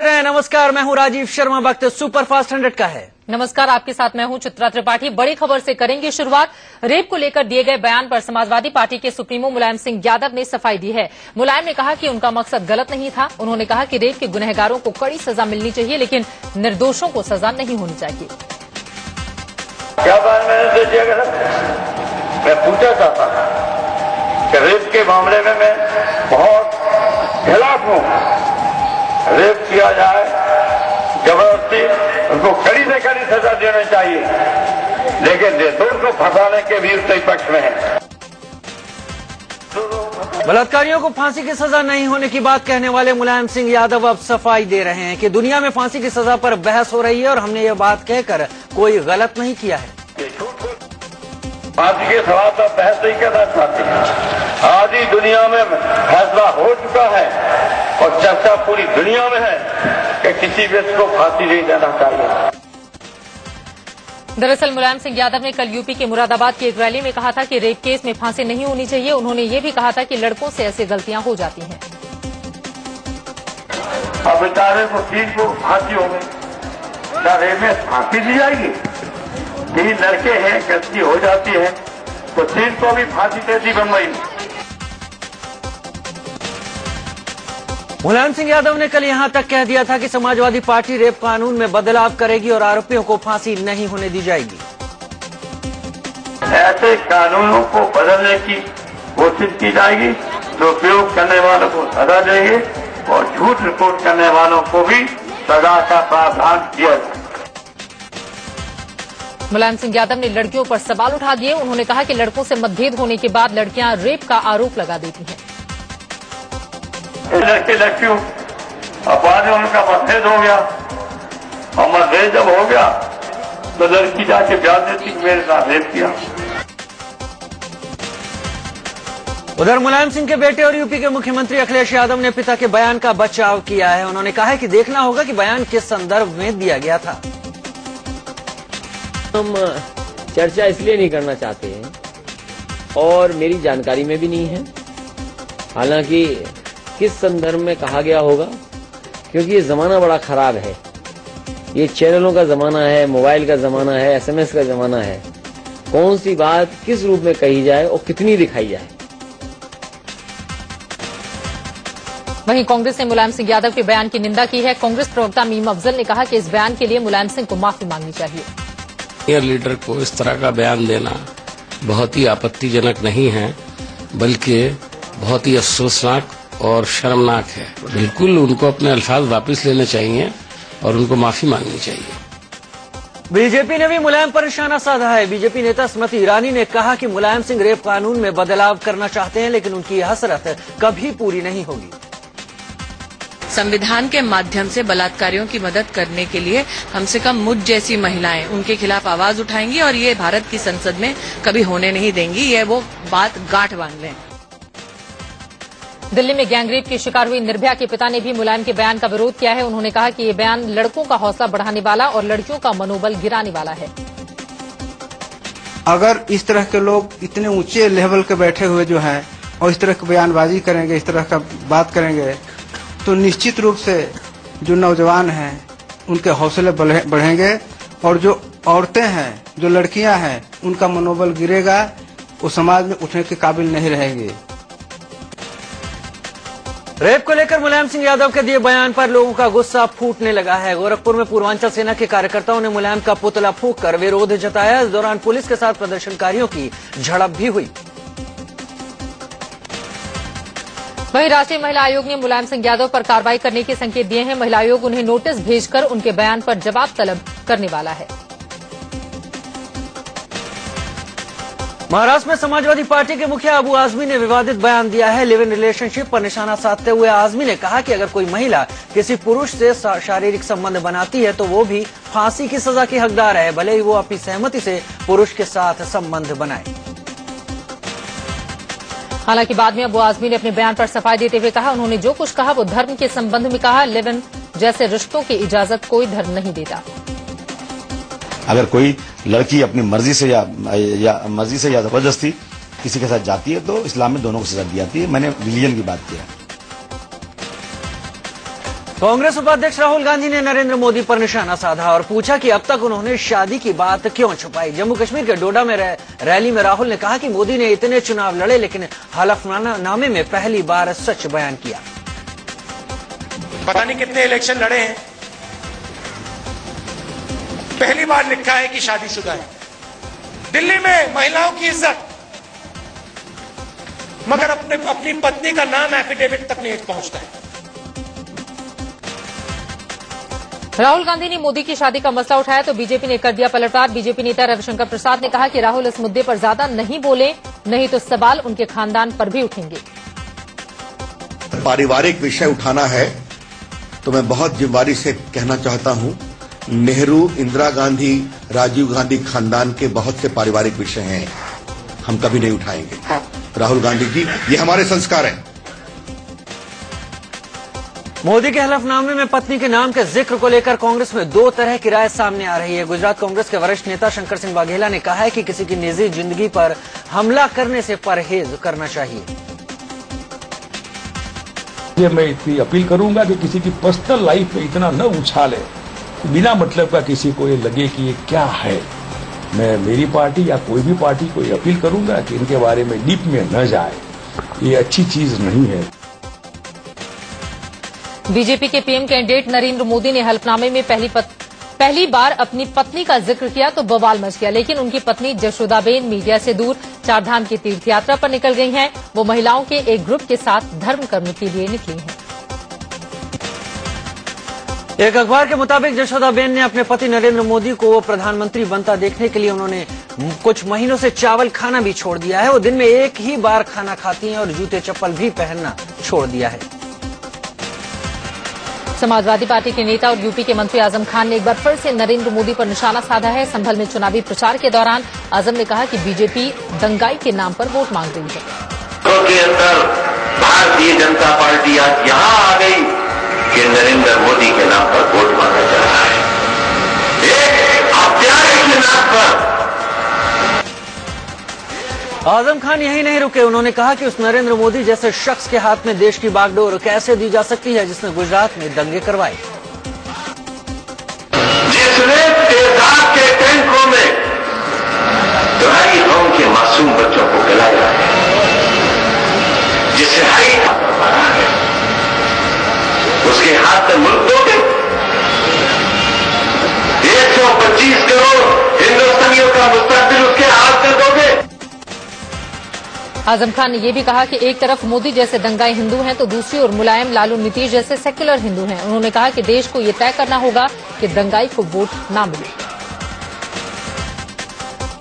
नमस्कार, मैं हूं राजीव शर्मा। वक्त सुपरफास्ट 100 का है। नमस्कार, आपके साथ मैं हूं चित्रा त्रिपाठी। बड़ी खबर से करेंगे शुरुआत। रेप को लेकर दिए गए बयान पर समाजवादी पार्टी के सुप्रीमो मुलायम सिंह यादव ने सफाई दी है। मुलायम ने कहा कि उनका मकसद गलत नहीं था। उन्होंने कहा कि रेप के गुनहगारों को कड़ी सजा मिलनी चाहिए, लेकिन निर्दोषों को सजा नहीं होनी चाहिए। क्या बयान मैंने दिया गया? मैं पूछना चाहता हूं कि रेप के मामले में मैं बहुत खिलाफ हूं। रेप किया जाए जबरदस्ती, उनको कड़ी से कड़ी सजा देनी चाहिए, लेकिन निर्दोष को फंसाने के भी उसके पक्ष में है। बलात्कारियों को फांसी की सजा नहीं होने की बात कहने वाले मुलायम सिंह यादव अब सफाई दे रहे हैं कि दुनिया में फांसी की सजा पर बहस हो रही है और हमने ये बात कहकर कोई गलत नहीं किया है। फांसी के सवाल पर बहस नहीं करना चाहते। आज ही दुनिया में फैसला हो चुका है और चर्चा पूरी दुनिया में है कि किसी व्यक्ति को फांसी नहीं देना चाहिए। दरअसल मुलायम सिंह यादव ने कल यूपी के मुरादाबाद की एक रैली में कहा था कि रेप केस में फांसी नहीं होनी चाहिए। उन्होंने ये भी कहा था कि लड़कों से ऐसी गलतियां हो जाती हैं। अब बेचारे को तीन को फांसी हो गई, क्या रेप में फांसी दी जाएगी? यही लड़के हैं, गलती हो जाती है तो तीन को भी फांसी दे दी बम्बई में। मुलायम सिंह यादव ने कल यहां तक कह दिया था कि समाजवादी पार्टी रेप कानून में बदलाव करेगी और आरोपियों को फांसी नहीं होने दी जाएगी। ऐसे कानूनों को बदलने की कोशिश की जाएगी तो उपयोग करने वालों को सजा देंगे और झूठ रिपोर्ट करने वालों को भी सजा का प्रावधान किया जाएगा। मुलायम सिंह यादव ने लड़कियों पर सवाल उठा दिए। उन्होंने कहा कि लड़कों से मतभेद होने के बाद लड़कियां रेप का आरोप लगा देती हैं। लड़के लड़कियों अब बाद में उनका मतभेद हो गया और मतभेद जब हो गया तो लड़की जाके बयान देती कि मेरे साथ रेप किया। उधर मुलायम सिंह के बेटे और यूपी के मुख्यमंत्री अखिलेश यादव ने पिता के बयान का बचाव किया है। उन्होंने कहा है कि देखना होगा कि बयान किस संदर्भ में दिया गया था। हम चर्चा इसलिए नहीं करना चाहते हैं और मेरी जानकारी में भी नहीं है, हालांकि किस संदर्भ में कहा गया होगा, क्योंकि ये जमाना बड़ा खराब है। ये चैनलों का जमाना है, मोबाइल का जमाना है, SMS का जमाना है। कौन सी बात किस रूप में कही जाए और कितनी दिखाई जाए। वहीं कांग्रेस ने मुलायम सिंह यादव के बयान की निंदा की है। कांग्रेस प्रवक्ता मीम अफजल ने कहा कि इस बयान के लिए मुलायम सिंह को माफी मांगनी चाहिए। लीडर को इस तरह का बयान देना बहुत ही आपत्तिजनक नहीं है, बल्कि बहुत ही अफसोसनाक और शर्मनाक है। बिल्कुल उनको अपने अल्फाज वापस लेने चाहिए और उनको माफी मांगनी चाहिए। बीजेपी ने भी मुलायम पर निशाना साधा है। बीजेपी नेता स्मृति ईरानी ने कहा कि मुलायम सिंह रेप कानून में बदलाव करना चाहते हैं, लेकिन उनकी हसरत कभी पूरी नहीं होगी। संविधान के माध्यम से बलात्कारियों की मदद करने के लिए कम से कम मुझ जैसी महिलाएं उनके खिलाफ आवाज उठाएंगी और ये भारत की संसद में कभी होने नहीं देंगी। ये वो बात गांठ बांध लें। दिल्ली में गैंगरेप की शिकार हुई निर्भया के पिता ने भी मुलायम के बयान का विरोध किया है। उन्होंने कहा कि ये बयान लड़कों का हौसला बढ़ाने वाला और लड़कियों का मनोबल गिराने वाला है। अगर इस तरह के लोग इतने ऊंचे लेवल के बैठे हुए जो हैं और इस तरह की बयानबाजी करेंगे, इस तरह का बात करेंगे, तो निश्चित रूप से जो नौजवान हैं उनके हौसले बढ़ेंगे और जो औरतें हैं, जो लड़कियां हैं, उनका मनोबल गिरेगा, वो समाज में उठने के काबिल नहीं रहेंगे। रेप को लेकर मुलायम सिंह यादव के दिए बयान पर लोगों का गुस्सा फूटने लगा है। गोरखपुर में पूर्वांचल सेना के कार्यकर्ताओं ने मुलायम का पुतला फूंककर विरोध जताया। इस दौरान पुलिस के साथ प्रदर्शनकारियों की झड़प भी हुई। वहीं राष्ट्रीय महिला आयोग ने मुलायम सिंह यादव पर कार्रवाई करने के संकेत दिए हैं। महिला आयोग उन्हें नोटिस भेजकर उनके बयान पर जवाब तलब करने वाला है। महाराष्ट्र में समाजवादी पार्टी के मुखिया अबू आजमी ने विवादित बयान दिया है। लिव इन रिलेशनशिप पर निशाना साधते हुए आजमी ने कहा कि अगर कोई महिला किसी पुरुष से शारीरिक संबंध बनाती है तो वो भी फांसी की सजा की हकदार है, भले ही वो अपनी सहमति से पुरुष के साथ संबंध बनाए। हालांकि बाद में अबू आजमी ने अपने बयान पर सफाई देते हुए कहा, उन्होंने जो कुछ कहा वो धर्म के संबंध में कहा। लिव इन जैसे रिश्तों की इजाजत कोई धर्म नहीं देता। अगर कोई लड़की अपनी मर्जी से या जबरदस्ती किसी के साथ जाती है तो इस्लाम में दोनों को सजा दी जाती है। मैंने रिलीजन की बात की है। कांग्रेस उपाध्यक्ष राहुल गांधी ने नरेंद्र मोदी पर निशाना साधा और पूछा कि अब तक उन्होंने शादी की बात क्यों छुपाई। जम्मू कश्मीर के डोडा में रैली में राहुल ने कहा कि मोदी ने इतने चुनाव लड़े लेकिन हलफनामे में पहली बार सच बयान किया। पता नहीं कितने इलेक्शन लड़े हैं, पहली बार लिखा है कि शादीशुदा है। दिल्ली में महिलाओं की इज्जत, मगर अपनी पत्नी का नाम एफिडेविट तक नहीं पहुंचता है। राहुल गांधी ने मोदी की शादी का मसला उठाया तो बीजेपी ने कर दिया पलटवार। बीजेपी नेता रविशंकर प्रसाद ने कहा कि राहुल इस मुद्दे पर ज्यादा नहीं बोले, नहीं तो सवाल उनके खानदान पर भी उठेंगे। पारिवारिक विषय उठाना है तो मैं बहुत जिम्मेदारी से कहना चाहता हूं, नेहरू, इंदिरा गांधी, राजीव गांधी खानदान के बहुत से पारिवारिक विषय हैं, हम कभी नहीं उठाएंगे। राहुल गांधी जी, ये हमारे संस्कार हैं। मोदी के हलफनामे में पत्नी के नाम के जिक्र को लेकर कांग्रेस में दो तरह की राय सामने आ रही है। गुजरात कांग्रेस के वरिष्ठ नेता शंकर सिंह वाघेला ने कहा है कि किसी की निजी जिंदगी पर हमला करने से परहेज करना चाहिए। मैं इतनी अपील करूंगा कि किसी की पर्सनल लाइफ में इतना न उछाले, बिना मतलब का किसी को ये लगे कि ये क्या है। मैं मेरी पार्टी या कोई भी पार्टी को ये अपील करूंगा कि इनके बारे में डीप में न जाए, ये अच्छी चीज नहीं है। बीजेपी के पीएम कैंडिडेट नरेंद्र मोदी ने हलफनामे में पहली बार अपनी पत्नी का जिक्र किया तो बवाल मच गया, लेकिन उनकी पत्नी जशोदाबेन मीडिया से दूर चारधाम की तीर्थ यात्रा पर निकल गई हैं। वो महिलाओं के एक ग्रुप के साथ धर्म कर्म के लिए निकली हैं। एक अखबार के मुताबिक जशोदाबेन ने अपने पति नरेंद्र मोदी को प्रधानमंत्री बनता देखने के लिए उन्होंने कुछ महीनों से चावल खाना भी छोड़ दिया है। वो दिन में एक ही बार खाना खाती हैं और जूते चप्पल भी पहनना छोड़ दिया है। समाजवादी पार्टी के नेता और यूपी के मंत्री आजम खान ने एक बार फिर से नरेंद्र मोदी पर निशाना साधा है। संभल में चुनावी प्रचार के दौरान आजम ने कहा कि बीजेपी दंगाई के नाम पर वोट मांग रही है। के अंदर भारतीय जनता पार्टी आज यहां आ गई कि नरेंद्र मोदी के नाम पर वोट मांगा जा रहा है, एक हत्यारे के नाम पर। आजम खान यही नहीं रुके, उन्होंने कहा कि उस नरेंद्र मोदी जैसे शख्स के हाथ में देश की बागडोर कैसे दी जा सकती है जिसने गुजरात में दंगे करवाए, जिसने तेजाब के टैंकों में तुम्हारी कौम के मासूम बच्चों को गलाया है, जिसे हाई मारा है, उसके हाथ में मुल्क दोगे। 125 करोड़ हिंदुस्तानियों का मुस्तकबिल उसके हाथ में दोगे। आजम खान ने यह भी कहा कि एक तरफ मोदी जैसे दंगाई हिंदू हैं तो दूसरी ओर मुलायम, लालू, नीतीश जैसे सेक्युलर हिंदू हैं। उन्होंने कहा कि देश को यह तय करना होगा कि दंगाई को वोट न मिले।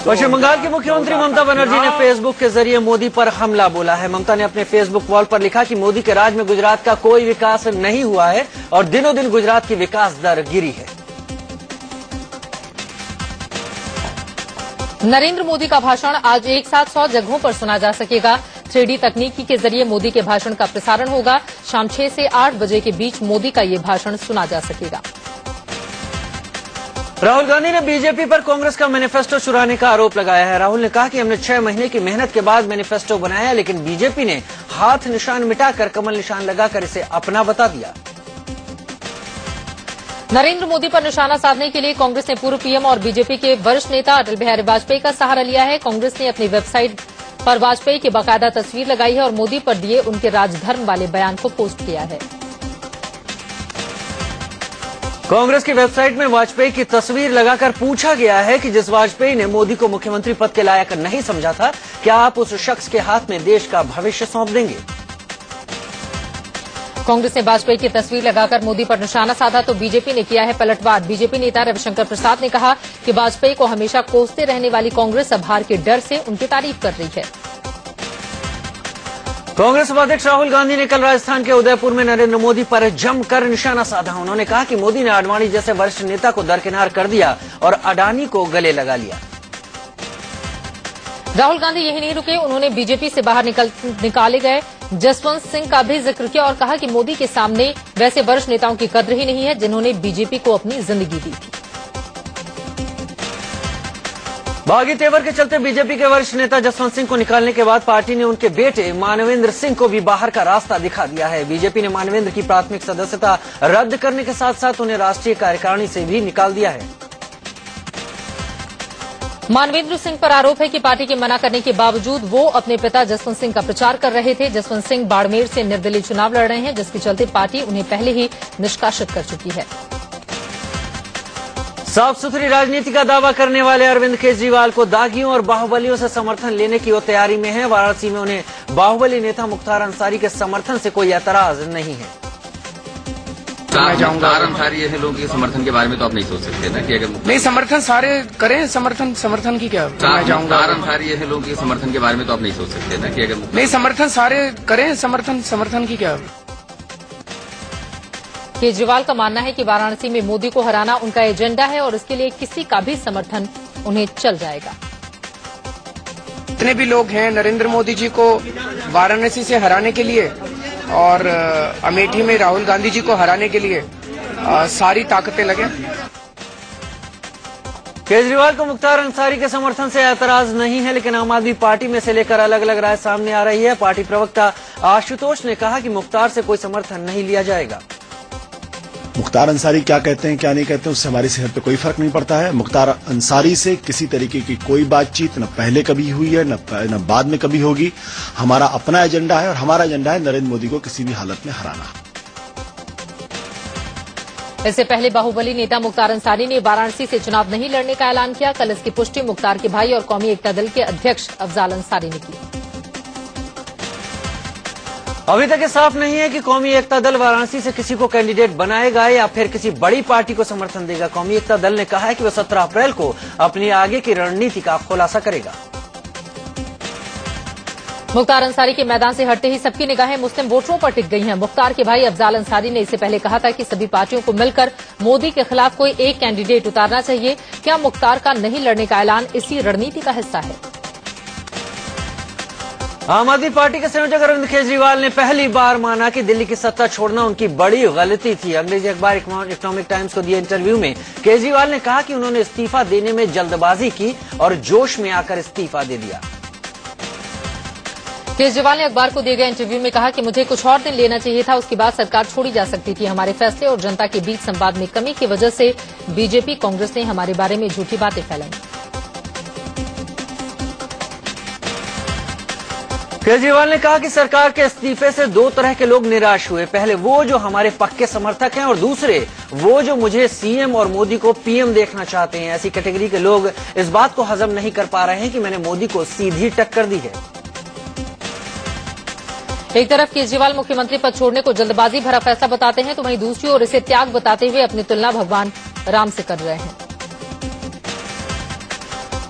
पश्चिम बंगाल की मुख्यमंत्री ममता बनर्जी ने फेसबुक के जरिए मोदी पर हमला बोला है। ममता ने अपने फेसबुक वॉल पर लिखा कि मोदी के राज में गुजरात का कोई विकास नहीं हुआ है और दिनों दिन गुजरात की विकास दर गिरी है। नरेंद्र मोदी का भाषण आज एक साथ 100 जगहों पर सुना जा सकेगा। 3D तकनीकी के जरिए मोदी के भाषण का प्रसारण होगा। शाम 6 से 8 बजे के बीच मोदी का ये भाषण सुना जा सकेगा। राहुल गांधी ने बीजेपी पर कांग्रेस का मैनिफेस्टो चुराने का आरोप लगाया है। राहुल ने कहा कि हमने 6 महीने की मेहनत के बाद मैनिफेस्टो बनाया, लेकिन बीजेपी ने हाथ निशान मिटाकर कमल निशान लगाकर इसे अपना बता दिया। नरेंद्र मोदी पर निशाना साधने के लिए कांग्रेस ने पूर्व पीएम और बीजेपी के वरिष्ठ नेता अटल बिहारी वाजपेयी का सहारा लिया है। कांग्रेस ने अपनी वेबसाइट पर वाजपेयी की बाकायदा तस्वीर लगाई है और मोदी पर दिए उनके राजधर्म वाले बयान को पोस्ट किया है। कांग्रेस की वेबसाइट में वाजपेयी की तस्वीर लगाकर पूछा गया है कि जिस वाजपेयी ने मोदी को मुख्यमंत्री पद के लायक नहीं समझा था, क्या आप उस शख्स के हाथ में देश का भविष्य सौंप देंगे? कांग्रेस ने वाजपेयी की तस्वीर लगाकर मोदी पर निशाना साधा तो बीजेपी ने किया है पलटवार। बीजेपी नेता रविशंकर प्रसाद ने कहा कि वाजपेयी को हमेशा कोसते रहने वाली कांग्रेस अब हार के डर से उनकी तारीफ कर रही है। कांग्रेस उपाध्यक्ष राहुल गांधी ने कल राजस्थान के उदयपुर में नरेंद्र मोदी पर जमकर निशाना साधा। उन्होंने कहा कि मोदी ने आडवाणी जैसे वरिष्ठ नेता को दरकिनार कर दिया और अडानी को गले लगा लिया। राहुल गांधी यही नहीं रुके, उन्होंने बीजेपी से बाहर निकाले गए जसवंत सिंह का भी जिक्र किया और कहा कि मोदी के सामने वैसे वरिष्ठ नेताओं की कद्र ही नहीं है जिन्होंने बीजेपी को अपनी जिंदगी दी थी। बागी तेवर के चलते बीजेपी के वरिष्ठ नेता जसवंत सिंह को निकालने के बाद पार्टी ने उनके बेटे मानवेंद्र सिंह को भी बाहर का रास्ता दिखा दिया है। बीजेपी ने मानवेंद्र की प्राथमिक सदस्यता रद्द करने के साथ साथ उन्हें राष्ट्रीय कार्यकारिणी से भी निकाल दिया है। मानवेंद्र सिंह पर आरोप है कि पार्टी के मना करने के बावजूद वो अपने पिता जसवंत सिंह का प्रचार कर रहे थे। जसवंत सिंह बाड़मेर से निर्दलीय चुनाव लड़ रहे हैं, जिसके चलते पार्टी उन्हें पहले ही निष्कासित कर चुकी है। साफ सुथरी राजनीति का दावा करने वाले अरविंद केजरीवाल को दागियों और बाहुबलियों से समर्थन लेने की वो तैयारी में है। वाराणसी में उन्हें बाहुबली नेता मुख्तार अंसारी के समर्थन से कोई ऐतराज नहीं है। मुख्तार अंसारी ऐसे लोगों के समर्थन के बारे में तो आप नहीं सोच सकते ना कि अगर नहीं समर्थन सारे करें, समर्थन की क्या मैं जाऊंगा। मुख्तार अंसारी ऐसे लोगों के समर्थन के बारे में तो आप नहीं सोच सकते ना कि अगर नहीं समर्थन सारे करें, समर्थन की क्या। केजरीवाल का मानना है कि वाराणसी में मोदी को हराना उनका एजेंडा है और इसके लिए किसी का भी समर्थन उन्हें चल जाएगा। जितने भी लोग हैं नरेंद्र मोदी जी को वाराणसी से हराने के लिए और अमेठी में राहुल गांधी जी को हराने के लिए सारी ताकतें लगे। केजरीवाल को मुख्तार अंसारी के समर्थन से ऐतराज नहीं है, लेकिन आम आदमी पार्टी में से लेकर अलग अलग राय सामने आ रही है। पार्टी प्रवक्ता आशुतोष ने कहा कि मुख्तार से कोई समर्थन नहीं लिया जाएगा। मुख्तार अंसारी क्या कहते हैं क्या नहीं कहते हैं उससे हमारी सेहत पे कोई फर्क नहीं पड़ता है। मुख्तार अंसारी से किसी तरीके की कोई बातचीत न पहले कभी हुई है न बाद में कभी होगी। हमारा अपना एजेंडा है और हमारा एजेंडा है नरेंद्र मोदी को किसी भी हालत में हराना। इससे पहले बाहुबली नेता मुख्तार अंसारी ने वाराणसी से चुनाव नहीं लड़ने का ऐलान किया। कल इसकी पुष्टि मुख्तार के भाई और कौमी एकता दल के अध्यक्ष अफजाल अंसारी ने की। अभी तक ये साफ नहीं है कि कौमी एकता दल वाराणसी से किसी को कैंडिडेट बनाएगा या फिर किसी बड़ी पार्टी को समर्थन देगा। कौमी एकता दल ने कहा है कि वह 17 अप्रैल को अपनी आगे की रणनीति का खुलासा करेगा। मुख्तार अंसारी के मैदान से हटते ही सबकी निगाहें मुस्लिम वोटरों पर टिक गई हैं। मुख्तार के भाई अफजाल अंसारी ने इससे पहले कहा था कि सभी पार्टियों को मिलकर मोदी के खिलाफ कोई एक कैंडिडेट उतारना चाहिए। क्या मुख्तार का नहीं लड़ने का ऐलान इसी रणनीति का हिस्सा है? आम आदमी पार्टी के संयोजक अरविंद केजरीवाल ने पहली बार माना कि दिल्ली की सत्ता छोड़ना उनकी बड़ी गलती थी। अंग्रेजी अखबार इकोनॉमिक टाइम्स को दिए इंटरव्यू में केजरीवाल ने कहा कि उन्होंने इस्तीफा देने में जल्दबाजी की और जोश में आकर इस्तीफा दे दिया। केजरीवाल ने अखबार को दिए गए इंटरव्यू में कहा कि मुझे कुछ और दिन लेना चाहिए था, उसके बाद सरकार छोड़ी जा सकती थी। हमारे फैसले और जनता के बीच संवाद में कमी की वजह से बीजेपी कांग्रेस ने हमारे बारे में झूठी बातें फैलाई। केजरीवाल ने कहा कि सरकार के इस्तीफे से दो तरह के लोग निराश हुए। पहले वो जो हमारे पक्के समर्थक हैं और दूसरे वो जो मुझे सीएम और मोदी को पीएम देखना चाहते हैं। ऐसी कैटेगरी के लोग इस बात को हजम नहीं कर पा रहे हैं कि मैंने मोदी को सीधी टक्कर दी है। एक तरफ केजरीवाल मुख्यमंत्री पद छोड़ने को जल्दबाजी भरा फैसला बताते हैं तो वहीं दूसरी ओर इसे त्याग बताते हुए अपनी तुलना भगवान राम से कर रहे हैं।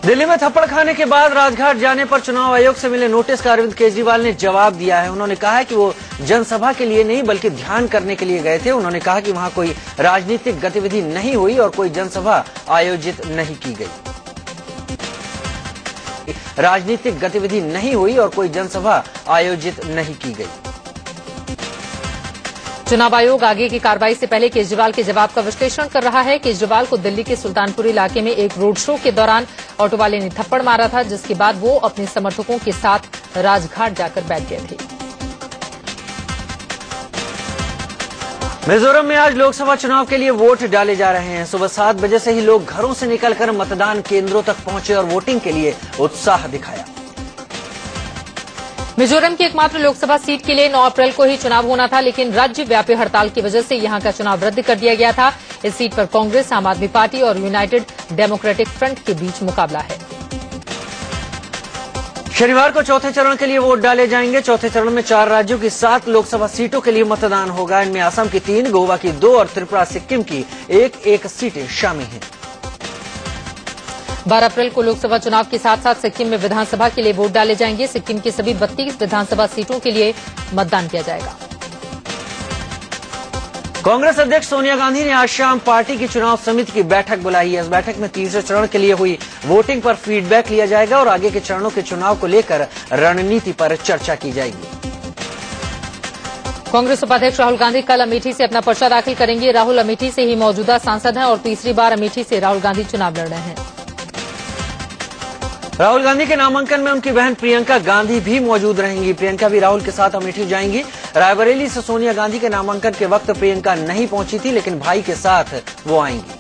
दिल्ली में थप्पड़ खाने के बाद राजघाट जाने पर चुनाव आयोग से मिले नोटिस का अरविंद केजरीवाल ने जवाब दिया है। उन्होंने कहा है कि वो जनसभा के लिए नहीं बल्कि ध्यान करने के लिए गए थे। उन्होंने कहा कि वहां कोई राजनीतिक गतिविधि नहीं हुई और कोई जनसभा आयोजित नहीं की गई। राजनीतिक गतिविधि नहीं हुई और कोई जनसभा आयोजित नहीं की गई। चुनाव आयोग आगे की कार्रवाई से पहले केजरीवाल के जवाब का विश्लेषण कर रहा है। केजरीवाल को दिल्ली के सुल्तानपुर इलाके में एक रोड शो के दौरान ऑटो वाले ने थप्पड़ मारा था, जिसके बाद वो अपने समर्थकों के साथ राजघाट जाकर बैठ गए थे। मिजोरम में आज लोकसभा चुनाव के लिए वोट डाले जा रहे हैं। सुबह 7 बजे से ही लोग घरों से निकलकर मतदान केंद्रों तक पहुंचे और वोटिंग के लिए उत्साह दिखाया। मिजोरम की एकमात्र लोकसभा सीट के लिए 9 अप्रैल को ही चुनाव होना था, लेकिन राज्यव्यापी हड़ताल की वजह से यहां का चुनाव रद्द कर दिया गया था। इस सीट पर कांग्रेस, आम आदमी पार्टी और यूनाइटेड डेमोक्रेटिक फ्रंट के बीच मुकाबला है। शनिवार को चौथे चरण के लिए वोट डाले जाएंगे। चौथे चरण में 4 राज्यों की 7 लोकसभा सीटों के लिए मतदान होगा। इनमें असम की 3, गोवा की 2 और त्रिपुरा सिक्किम की 1-1 सीटें शामिल हैं। 12 अप्रैल को लोकसभा चुनाव के साथ साथ सिक्किम में विधानसभा के लिए वोट डाले जाएंगे। सिक्किम की सभी 32 विधानसभा सीटों के लिए मतदान किया जाएगा। कांग्रेस अध्यक्ष सोनिया गांधी ने आज शाम पार्टी की चुनाव समिति की बैठक बुलाई है। इस बैठक में तीसरे चरण के लिए हुई वोटिंग पर फीडबैक लिया जाएगा और आगे के चरणों के चुनाव को लेकर रणनीति पर चर्चा की जाएगी। कांग्रेस उपाध्यक्ष राहुल गांधी कल अमेठी से अपना पर्चा दाखिल करेंगे। राहुल अमेठी से ही मौजूदा सांसद हैं और तीसरी बार अमेठी से राहुल गांधी चुनाव लड़ रहे हैं। राहुल गांधी के नामांकन में उनकी बहन प्रियंका गांधी भी मौजूद रहेंगी। प्रियंका भी राहुल के साथ अमेठी जाएंगी। रायबरेली से सोनिया गांधी के नामांकन के वक्त प्रियंका नहीं पहुंची थी, लेकिन भाई के साथ वो आएंगी।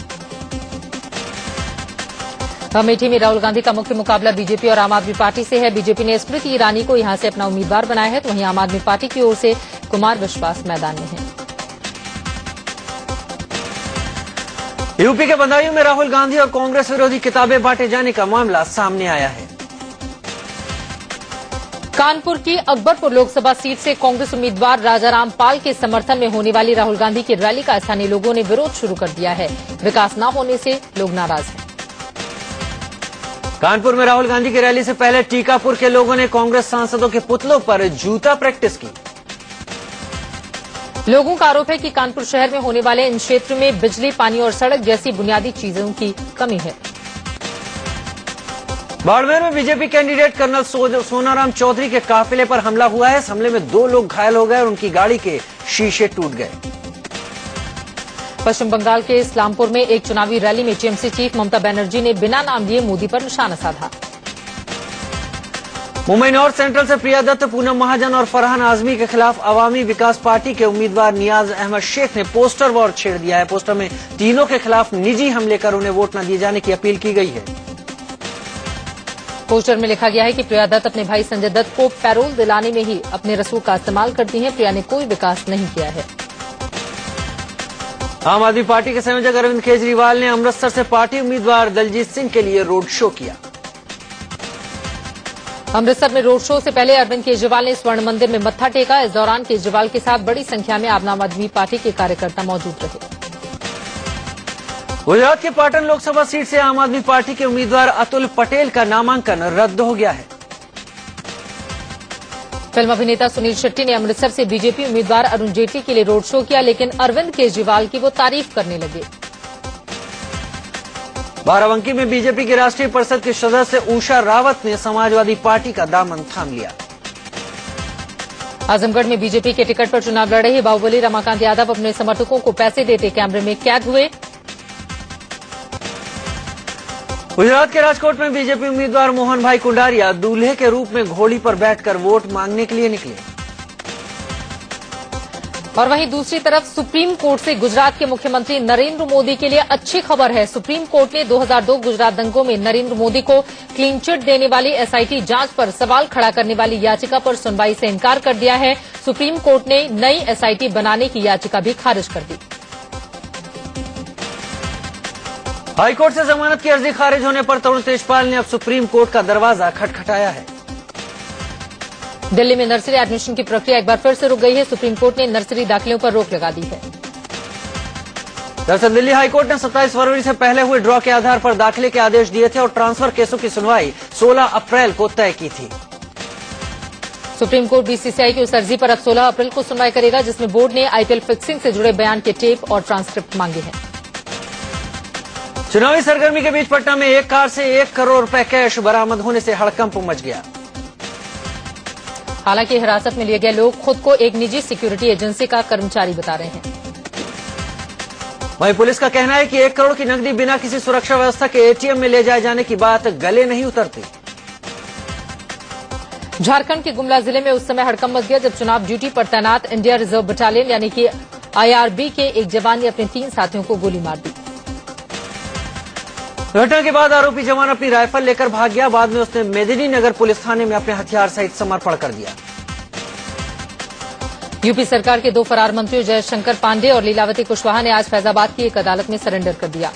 अमेठी में राहुल गांधी का मुख्य मुकाबला बीजेपी और आम आदमी पार्टी से है। बीजेपी ने स्मृति ईरानी को यहां से अपना उम्मीदवार बनाया है, तो वहीं आम आदमी पार्टी की ओर से कुमार विश्वास मैदान में है। यूपी के बदायूं में राहुल गांधी और कांग्रेस विरोधी किताबें बांटे जाने का मामला सामने आया है। कानपुर की अकबरपुर लोकसभा सीट से कांग्रेस उम्मीदवार राजाराम पाल के समर्थन में होने वाली राहुल गांधी की रैली का स्थानीय लोगों ने विरोध शुरू कर दिया है। विकास न होने से लोग नाराज हैं। कानपुर में राहुल गांधी की रैली से पहले टीकापुर के लोगों ने कांग्रेस सांसदों के पुतलों पर जूता प्रैक्टिस की। लोगों का आरोप है कि कानपुर शहर में होने वाले इन क्षेत्र में बिजली, पानी और सड़क जैसी बुनियादी चीजों की कमी है। बाड़मेर में BJP candidate colonel Sonaram Chaudhary के काफिले पर हमला हुआ है। इस हमले में 2 लोग घायल हो गए और उनकी गाड़ी के शीशे टूट गए। पश्चिम बंगाल के इस्लामपुर में एक चुनावी रैली में टीएमसी चीफ ममता बनर्जी ने बिना नाम लिए मोदी पर निशाना साधा। मुंबई नॉर्थ सेंट्रल से प्रिया दत्त, पूनम महाजन और फरहान आजमी के खिलाफ अवामी विकास पार्टी के उम्मीदवार नियाज अहमद शेख ने पोस्टर वॉर छेड़ दिया है। पोस्टर में तीनों के खिलाफ निजी हमले कर उन्हें वोट न दिए जाने की अपील की गई है। पोस्टर में लिखा गया है कि प्रिया दत्त अपने भाई संजय दत्त को पैरोल दिलाने में ही अपने रसूख का इस्तेमाल करती हैं। प्रिया ने कोई विकास नहीं किया है। आम आदमी पार्टी के संयोजक अरविंद केजरीवाल ने अमृतसर से पार्टी उम्मीदवार दलजीत सिंह के लिए रोड शो किया। अमृतसर में रोड शो से पहले अरविंद केजरीवाल ने स्वर्ण मंदिर में मत्था टेका। इस दौरान केजरीवाल के साथ बड़ी संख्या में आम आदमी पार्टी के कार्यकर्ता मौजूद रहे। गुजरात के पाटन लोकसभा सीट से आम आदमी पार्टी के उम्मीदवार अतुल पटेल का नामांकन रद्द हो गया है। फिल्म अभिनेता सुनील शेट्टी ने अमृतसर से बीजेपी उम्मीदवार अरुण जेटली के लिए रोड शो किया, लेकिन अरविंद केजरीवाल की वो तारीफ करने लगे। बाराबंकी में बीजेपी की राष्ट्रीय परिषद के सदस्य उषा रावत ने समाजवादी पार्टी का दामन थाम लिया। आजमगढ़ में बीजेपी के टिकट पर चुनाव लड़ रहे बाहुबली रमाकांत यादव अपने समर्थकों को पैसे देते कैमरे में कैद हुए। गुजरात के राजकोट में बीजेपी उम्मीदवार मोहन भाई कुंडारिया दूल्हे के रूप में घोड़ी पर बैठकर वोट मांगने के लिए निकले। और वहीं दूसरी तरफ सुप्रीम कोर्ट से गुजरात के मुख्यमंत्री नरेंद्र मोदी के लिए अच्छी खबर है। सुप्रीम कोर्ट ने 2002 गुजरात दंगों में नरेंद्र मोदी को क्लीन चिट देने वाली एसआईटी जांच पर सवाल खड़ा करने वाली याचिका पर सुनवाई से इनकार कर दिया है। सुप्रीम कोर्ट ने नई एसआईटी बनाने की याचिका भी खारिज कर दी। हाईकोर्ट से जमानत की अर्जी खारिज होने पर तरुण तेजपाल ने अब सुप्रीम कोर्ट का दरवाजा खटखटाया है। दिल्ली में नर्सरी एडमिशन की प्रक्रिया एक बार फिर से रुक गई है। सुप्रीम कोर्ट ने नर्सरी दाखिलों पर रोक लगा दी है। दरअसल दिल्ली हाईकोर्ट ने 27 फरवरी से पहले हुए ड्रॉ के आधार पर दाखिले के आदेश दिए थे और ट्रांसफर केसों की सुनवाई 16 अप्रैल को तय की थी। सुप्रीम कोर्ट बीसीसीआई की उस अर्जी पर अब 16 अप्रैल को सुनवाई करेगा, जिसमें बोर्ड ने आईपीएल फिक्सिंग से जुड़े बयान के टेप और ट्रांसक्रिप्ट मांगे हैं। चुनावी सरगर्मी के बीच पटना में एक कार से 1 करोड़ रुपए कैश बरामद होने से हड़कंप मच गया। हालांकि हिरासत में लिए गए लोग खुद को एक निजी सिक्योरिटी एजेंसी का कर्मचारी बता रहे हैं। वहीं पुलिस का कहना है कि 1 करोड़ की नकदी बिना किसी सुरक्षा व्यवस्था के एटीएम में ले जाए जाने की बात गले नहीं उतरती। झारखंड के गुमला जिले में उस समय हड़कंप मच गया जब चुनाव ड्यूटी पर तैनात इंडिया रिजर्व बटालियन यानी कि आईआरबी के एक जवान ने अपने 3 साथियों को गोली मार दी। घटना के बाद आरोपी जवान अपनी राइफल लेकर भाग गया। बाद में उसने मेदिनीनगर पुलिस थाने में अपने हथियार सहित समर्पण कर दिया। यूपी सरकार के 2 फरार मंत्रियों जयशंकर पांडे और लीलावती कुशवाहा ने आज फैजाबाद की एक अदालत में सरेंडर कर दिया।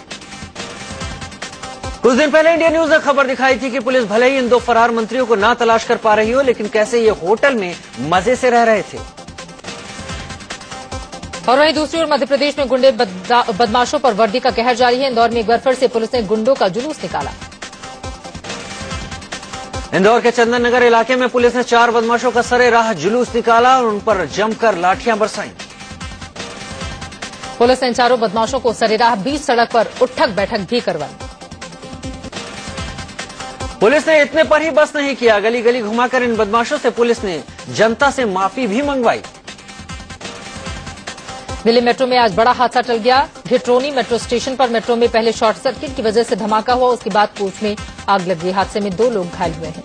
कुछ दिन पहले इंडिया न्यूज ने खबर दिखाई थी कि पुलिस भले ही इन 2 फरार मंत्रियों को ना तलाश कर पा रही हो, लेकिन कैसे ये होटल में मजे से रह रहे थे। और वहीं दूसरी ओर मध्य प्रदेश में गुंडे बदमाशों पर वर्दी का कहर जारी है। इंदौर में एक बार फिर से पुलिस ने गुंडों का जुलूस निकाला। इंदौर के चंदन नगर इलाके में पुलिस ने 4 बदमाशों का सरेराह जुलूस निकाला और उन पर जमकर लाठियां बरसाईं। पुलिस ने इन 4 बदमाशों को सरेराह बीच सड़क पर उठक बैठक भी करवाई। पुलिस ने इतने पर ही बस नहीं किया, गली गली घुमाकर इन बदमाशों से पुलिस ने जनता से माफी भी मंगवाई। दिल्ली मेट्रो में आज बड़ा हादसा टल गया। घिट्रोनी मेट्रो स्टेशन पर मेट्रो में पहले शॉर्ट सर्किट की वजह से धमाका हुआ, उसके बाद कोच में आग लग गई। हादसे में 2 लोग घायल हुए हैं।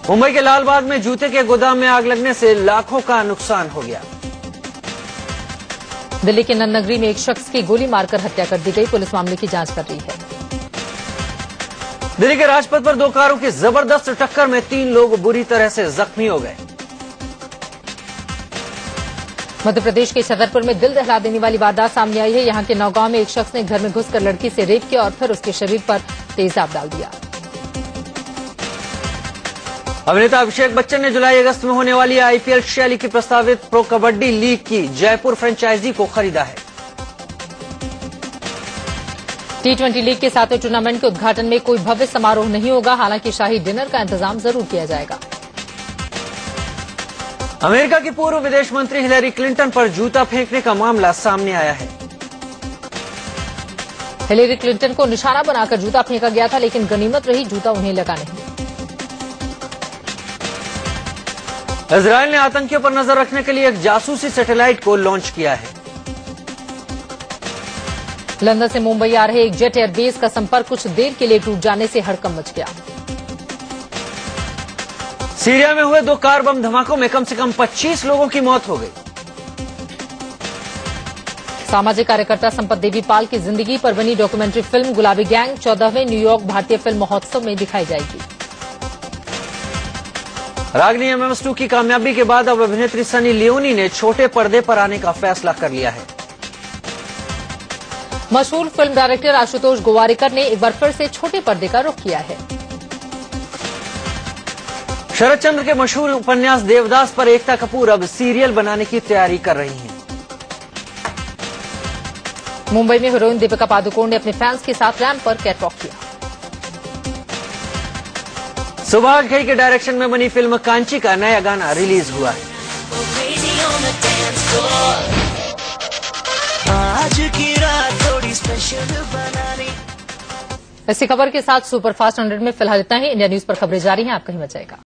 मुंबई के लालबाग में जूते के गोदाम में आग लगने से लाखों का नुकसान हो गया। दिल्ली के नन्नगरी में एक शख्स की गोली मारकर हत्या कर दी गई। पुलिस मामले की जांच कर रही है। दिल्ली के राजपथ पर 2 कारों की जबरदस्त टक्कर में 3 लोग बुरी तरह से जख्मी हो गए। मध्य प्रदेश के छतरपुर में दिल दहला देने वाली वारदात सामने आई है। यहां के नौगांव में एक शख्स ने घर में घुसकर लड़की से रेप किया और फिर उसके शरीर पर तेजाब डाल दिया। अभिनेता अभिषेक बच्चन ने जुलाई अगस्त में होने वाली आईपीएल शैली की प्रस्तावित प्रो कबड्डी लीग की जयपुर फ्रेंचाइजी को खरीदा है। T20 लीग के 7वें टूर्नामेंट के उद्घाटन में कोई भव्य समारोह नहीं होगा, हालांकि शाही डिनर का इंतजाम जरूर किया जाएगा। अमेरिका की पूर्व विदेश मंत्री हिलेरी क्लिंटन पर जूता फेंकने का मामला सामने आया है। हिलेरी क्लिंटन को निशाना बनाकर जूता फेंका गया था, लेकिन गनीमत रही जूता उन्हें लगा नहीं। इजरायल ने आतंकियों पर नजर रखने के लिए एक जासूसी सैटेलाइट को लॉन्च किया है। लंदन से मुंबई आ रहे एक जेट एयरबेस का संपर्क कुछ देर के लिए टूट जाने से हड़कंप मच गया। सीरिया में हुए 2 कार बम धमाकों में कम से कम 25 लोगों की मौत हो गई। सामाजिक कार्यकर्ता संपत देवी पाल की जिंदगी पर बनी डॉक्यूमेंट्री फिल्म गुलाबी गैंग 14वें न्यूयॉर्क भारतीय फिल्म महोत्सव में दिखाई जाएगी। रागिनी MMS2 की कामयाबी के बाद अब अभिनेत्री सनी लियोनी ने छोटे पर्दे पर आने का फैसला कर लिया है। मशहूर फिल्म डायरेक्टर आशुतोष गोवारिकर ने एक बार फिर से छोटे पर्दे का रुख किया है। शरद चंद्र के मशहूर उपन्यास देवदास पर एकता कपूर अब सीरियल बनाने की तैयारी कर रही हैं। मुंबई में हीरोइन दीपिका पादुकोण ने अपने फैंस के साथ रैंप पर कैटवॉक किया। सुभाष घई के डायरेक्शन में बनी फिल्म कांची का नया गाना रिलीज हुआ है। आज की रात थोड़ी स्पेशल बनानी। इसी खबर के साथ सुपरफास्ट 100 में फिलहाल इतना ही। इंडिया न्यूज पर खबरें जारी हैं, आप कहीं मत जाएगा।